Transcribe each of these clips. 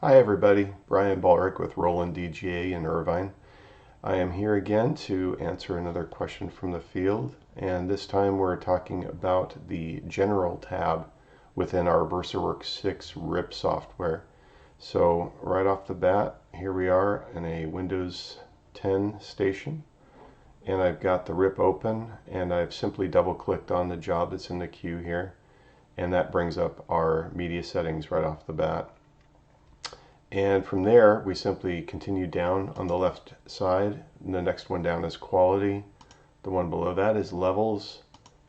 Hi everybody, Brian Ballrick with Roland DGA in Irvine. I am here again to answer another question from the field, and this time we're talking about the General tab within our VersaWorks 6 RIP software. So right off the bat, here we are in a Windows 10 station, and I've got the RIP open, and I've simply double-clicked on the job that's in the queue here, and that brings up our media settings right off the bat. And from there, we simply continue down on the left side. And the next one down is quality. The one below that is levels.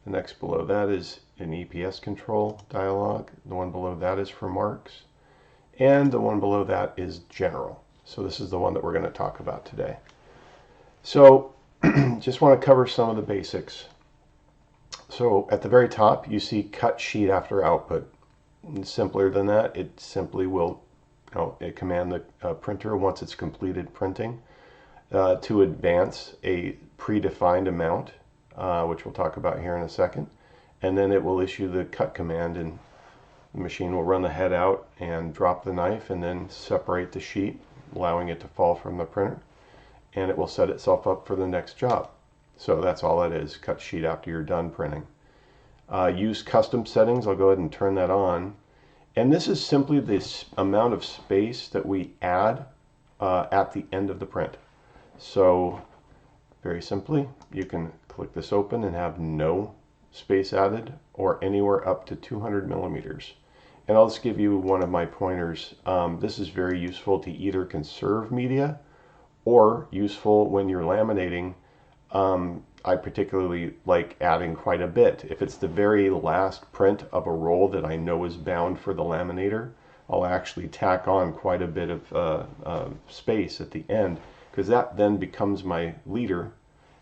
The next below that is an EPS control dialog. The one below that is for marks. And the one below that is general. So this is the one that we're going to talk about today. So just want to cover some of the basics. So at the very top, you see cut sheet after output. And simpler than that, it simply will command the printer once it's completed printing to advance a predefined amount, which we'll talk about here in a second, and then it will issue the cut command, and the machine will run the head out and drop the knife and then separate the sheet, allowing it to fall from the printer, and it will set itself up for the next job. So that's all it is, cut sheet after you're done printing. Use custom settings, I'll go ahead and turn that on. And this is simply the amount of space that we add at the end of the print. So very simply, you can click this open and have no space added, or anywhere up to 200 millimeters. And I'll just give you one of my pointers. This is very useful to either conserve media or useful when you're laminating. I particularly like adding quite a bit. If it's the very last print of a roll that I know is bound for the laminator, I'll actually tack on quite a bit of space at the end, because that then becomes my leader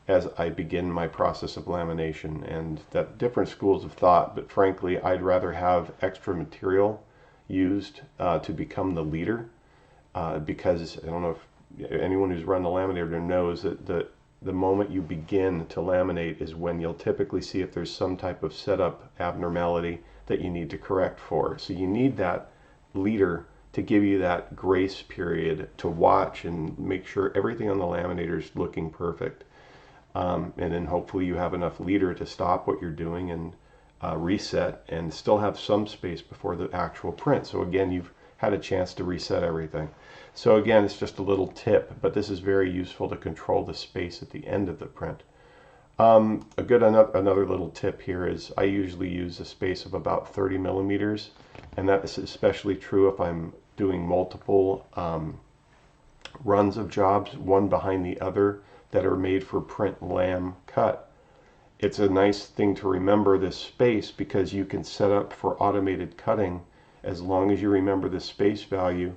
as I begin my process of lamination. And that different schools of thought, but frankly I'd rather have extra material used to become the leader, because I don't know if anyone who's run the laminator knows that the moment you begin to laminate is when you'll typically see if there's some type of setup abnormality that you need to correct for. So you need that leader to give you that grace period to watch and make sure everything on the laminator is looking perfect. And then hopefully you have enough leader to stop what you're doing and reset and still have some space before the actual print. So again, you've had a chance to reset everything. So again, it's just a little tip, but this is very useful to control the space at the end of the print. Another little tip here is I usually use a space of about 30 millimeters, and that is especially true if I'm doing multiple runs of jobs, one behind the other, that are made for print lam cut. It's a nice thing to remember this space, because you can set up for automated cutting. As long as you remember the space value,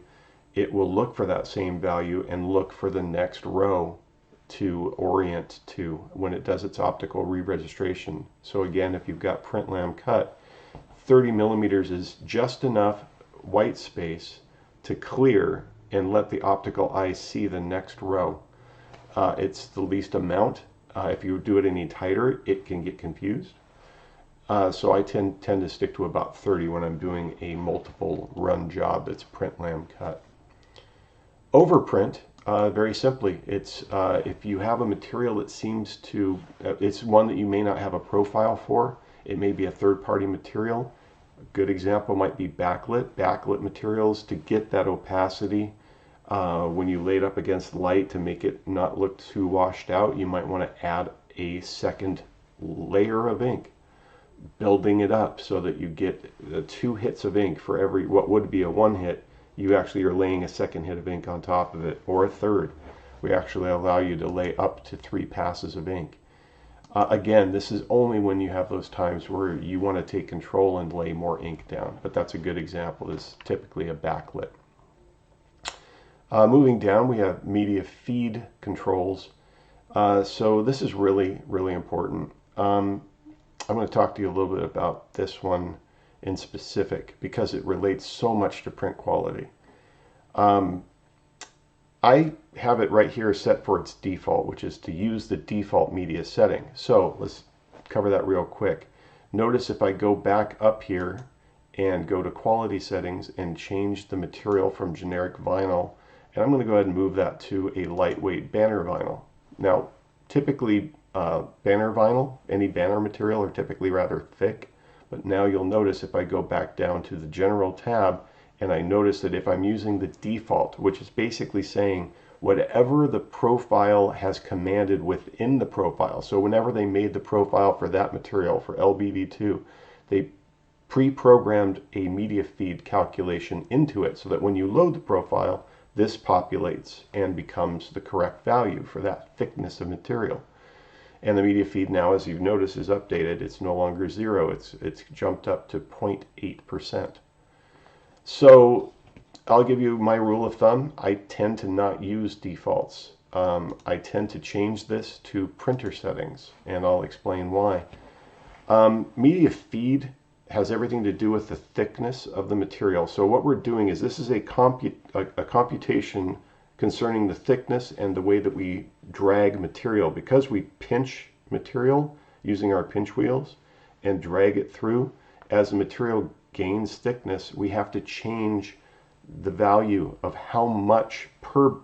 it will look for that same value and look for the next row to orient to when it does its optical re-registration. So again, if you've got print lam cut, 30 millimeters is just enough white space to clear and let the optical eye see the next row. It's the least amount. If you do it any tighter, it can get confused. So I tend to stick to about 30 when I'm doing a multiple run job that's print lam cut. Overprint, very simply, it's if you have a material that seems to, it's one that you may not have a profile for. It may be a third-party material. A good example might be backlit materials. To get that opacity when you lay it up against light, to make it not look too washed out, you might want to add a second layer of ink, building it up so that you get 2 hits of ink for every, what would be a 1 hit. You actually are laying a second hit of ink on top of it, or a third. We actually allow you to lay up to 3 passes of ink. Again, this is only when you have those times where you want to take control and lay more ink down, but that's a good example. This is typically a backlit. Moving down, we have media feed controls. So this is really, really important. I'm going to talk to you a little bit about this one in specific, because it relates so much to print quality. I have it right here set for its default, which is to use the default media setting. So let's cover that real quick. Notice if I go back up here and go to quality settings and change the material from generic vinyl. And I'm going to go ahead and move that to a lightweight banner vinyl. Now, typically banner vinyl, any banner material, are typically rather thick. But now you'll notice if I go back down to the general tab and I notice that if I'm using the default, which is basically saying whatever the profile has commanded within the profile. So whenever they made the profile for that material for LBV2, they pre-programmed a media feed calculation into it so that when you load the profile, this populates and becomes the correct value for that thickness of material. And the media feed now, as you've noticed, is updated. It's no longer 0. It's jumped up to 0.8%. So I'll give you my rule of thumb. I tend to not use defaults. I tend to change this to printer settings, and I'll explain why. Media feed has everything to do with the thickness of the material. So what we're doing is this is a computation concerning the thickness and the way that we drag material. Because we pinch material using our pinch wheels and drag it through, as the material gains thickness, we have to change the value of how much per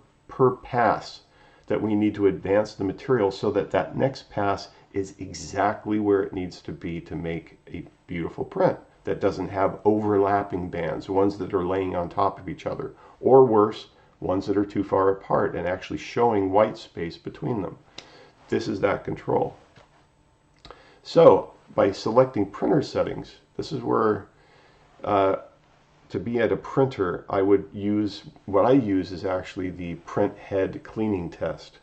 pass that we need to advance the material so that that next pass is exactly where it needs to be to make a beautiful print that doesn't have overlapping bands, ones that are laying on top of each other, or worse, ones that are too far apart and actually showing white space between them. This is that control. So by selecting printer settings, this is where to be at a printer, I would use, what I use is actually the print head cleaning test.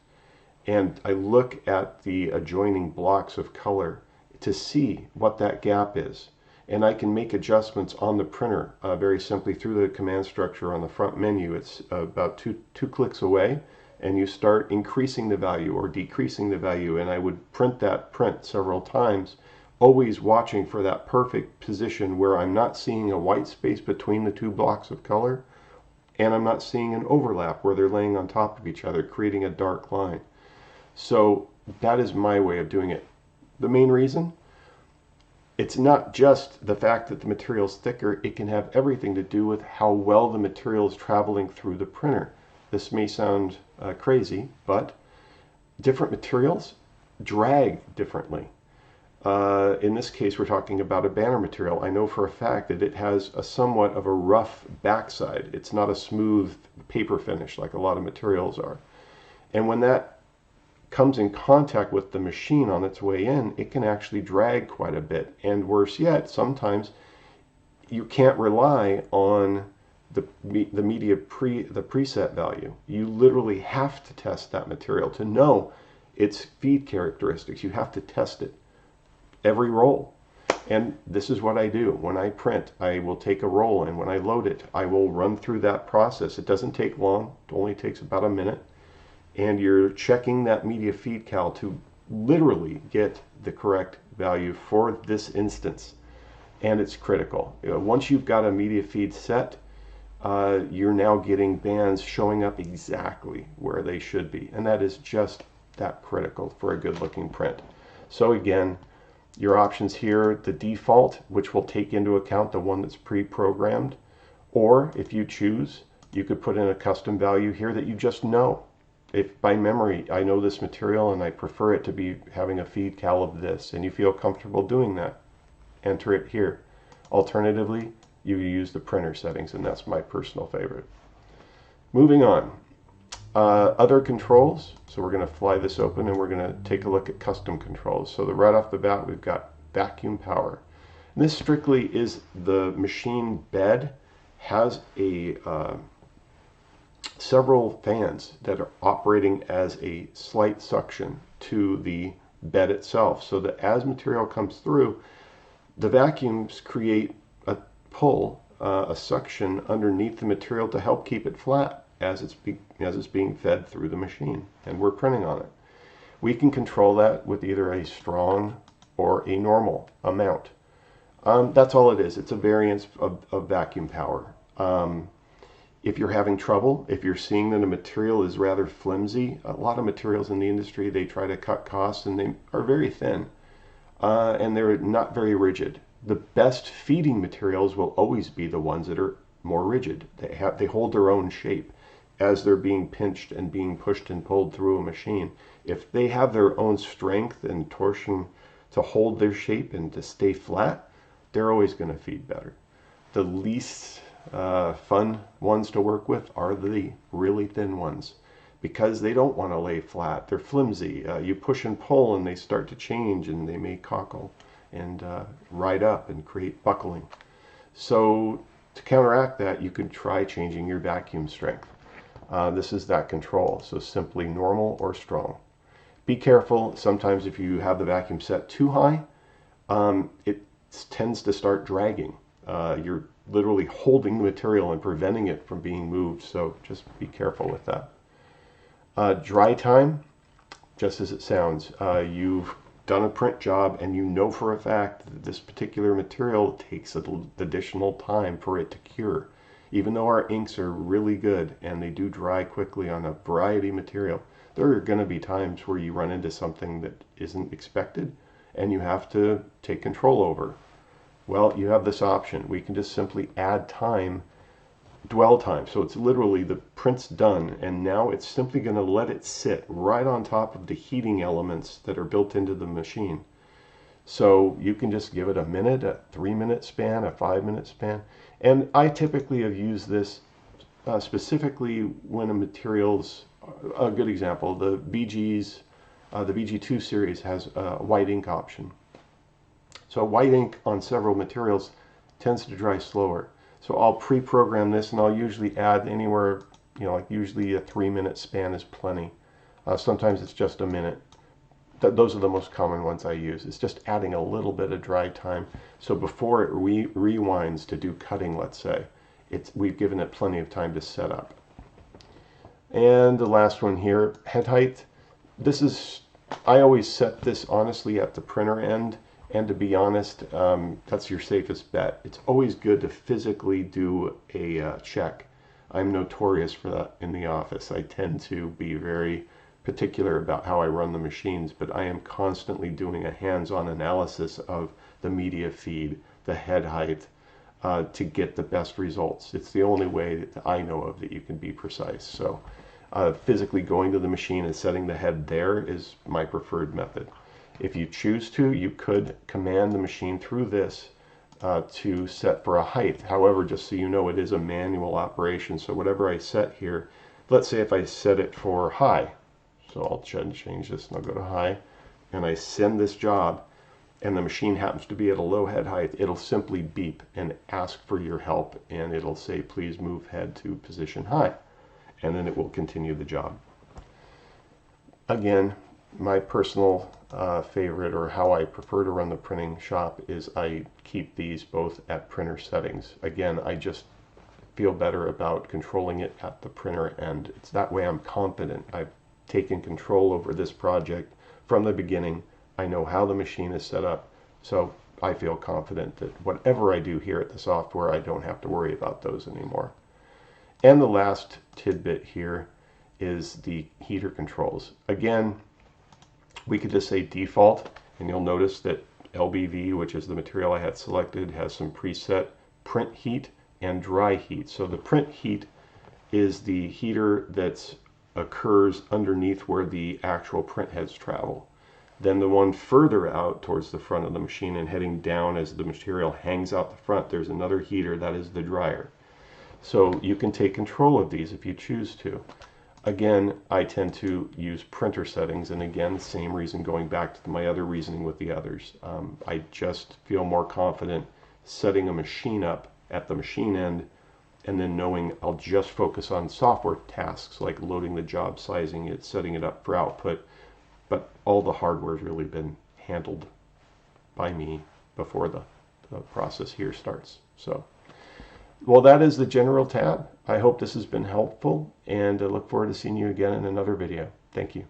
And I look at the adjoining blocks of color to see what that gap is. And I can make adjustments on the printer very simply through the command structure on the front menu. It's about two clicks away, and you start increasing the value or decreasing the value. And I would print that print several times, always watching for that perfect position where I'm not seeing a white space between the two blocks of color, and I'm not seeing an overlap where they're laying on top of each other, creating a dark line. So that is my way of doing it. The main reason? It's not just the fact that the material is thicker, it can have everything to do with how well the material is traveling through the printer. This may sound crazy, but different materials drag differently. In this case, we're talking about a banner material. I know for a fact that it has a somewhat of a rough backside. It's not a smooth paper finish like a lot of materials are. And when that comes in contact with the machine on its way in, it can actually drag quite a bit. And worse yet, sometimes you can't rely on the preset value. You literally have to test that material to know its feed characteristics. You have to test it every roll. And this is what I do. When I print, I will take a roll, and when I load it, I will run through that process. It doesn't take long. It only takes about a minute. And you're checking that media feed cal to literally get the correct value for this instance. And it's critical. Once you've got a media feed set, you're now getting bands showing up exactly where they should be. And that is just that critical for a good looking print. So again, your options here, the default, which will take into account the one that's pre-programmed, or if you choose, you could put in a custom value here that you just know. If by memory I know this material and I prefer it to be having a feed cal of this, and you feel comfortable doing that, enter it here. Alternatively, you use the printer settings, and that's my personal favorite. Moving on. Other controls. So we're going to fly this open and we're going to take a look at custom controls. So right off the bat, we've got vacuum power. And this strictly is the machine bed has a several fans that are operating as a slight suction to the bed itself, so that as material comes through, the vacuums create a pull, a suction underneath the material to help keep it flat as it's being fed through the machine, and we're printing on it. We can control that with either a strong or a normal amount. That's all it is. It's a variance of vacuum power. If you're having trouble, if you're seeing that a material is rather flimsy, a lot of materials in the industry, they try to cut costs and they are very thin and they're not very rigid. the best feeding materials will always be the ones that are more rigid. They hold their own shape as they're being pinched and being pushed and pulled through a machine. If they have their own strength and torsion to hold their shape and to stay flat, they're always going to feed better. The least fun ones to work with are the really thin ones, because they don't want to lay flat. They're flimsy. You push and pull and they start to change, and they may cockle and ride up and create buckling. So to counteract that, you could try changing your vacuum strength. This is that control, so simply normal or strong. Be careful. Sometimes if you have the vacuum set too high, it tends to start dragging. You're literally holding the material and preventing it from being moved, so just be careful with that. Dry time, just as it sounds. You've done a print job and you know for a fact that this particular material takes additional time for it to cure. Even though our inks are really good and they do dry quickly on a variety of material, there are going to be times where you run into something that isn't expected and you have to take control over. Well, you have this option. We can just simply add time, dwell time. So it's literally the print's done, and now it's simply going to let it sit right on top of the heating elements that are built into the machine. So you can just give it a minute, a 3-minute span, a 5-minute span. And I typically have used this specifically when a material's, a good example, the BG's, the BG2 series has a white ink option. So white ink on several materials tends to dry slower. So I'll pre-program this, and I'll usually add anywhere, like usually a 3-minute span is plenty. Sometimes it's just a minute. Those are the most common ones I use. It's just adding a little bit of dry time. So before it rewinds to do cutting, let's say, we've given it plenty of time to set up. And the last one here, head height. I always set this honestly at the printer end. And to be honest, that's your safest bet. It's always good to physically do a check. I'm notorious for that in the office. I tend to be very particular about how I run the machines, but I am constantly doing a hands-on analysis of the media feed, the head height, to get the best results. It's the only way that I know of that you can be precise. So physically going to the machine and setting the head there is my preferred method. If you choose to, you could command the machine through this to set for a height. However, just so you know, it is a manual operation. So whatever I set here, let's say if I set it for high, so I'll change this and I'll go to high, and I send this job, and the machine happens to be at a low head height, it'll simply beep and ask for your help, and it'll say, please move head to position high, and then it will continue the job. Again, my personal favorite, or how I prefer to run the printing shop, is I keep these both at printer settings. Again, I just feel better about controlling it at the printer end. It's that way I'm confident. I've taken control over this project from the beginning. I know how the machine is set up, so I feel confident that whatever I do here at the software, I don't have to worry about those anymore. And the last tidbit here is the heater controls. Again, we could just say default, and you'll notice that LBV, which is the material I had selected, has some preset print heat and dry heat. So the print heat is the heater that occurs underneath where the actual print heads travel. Then the one further out towards the front of the machine and heading down as the material hangs out the front, there's another heater, that is the dryer. So you can take control of these if you choose to. Again, I tend to use printer settings, and again, same reason going back to my other reasoning with the others. I just feel more confident setting a machine up at the machine end, and then knowing I'll just focus on software tasks like loading the job, sizing it, setting it up for output, but all the hardware has really been handled by me before the process here starts. So, well, that is the general tab. I hope this has been helpful, and I look forward to seeing you again in another video. Thank you.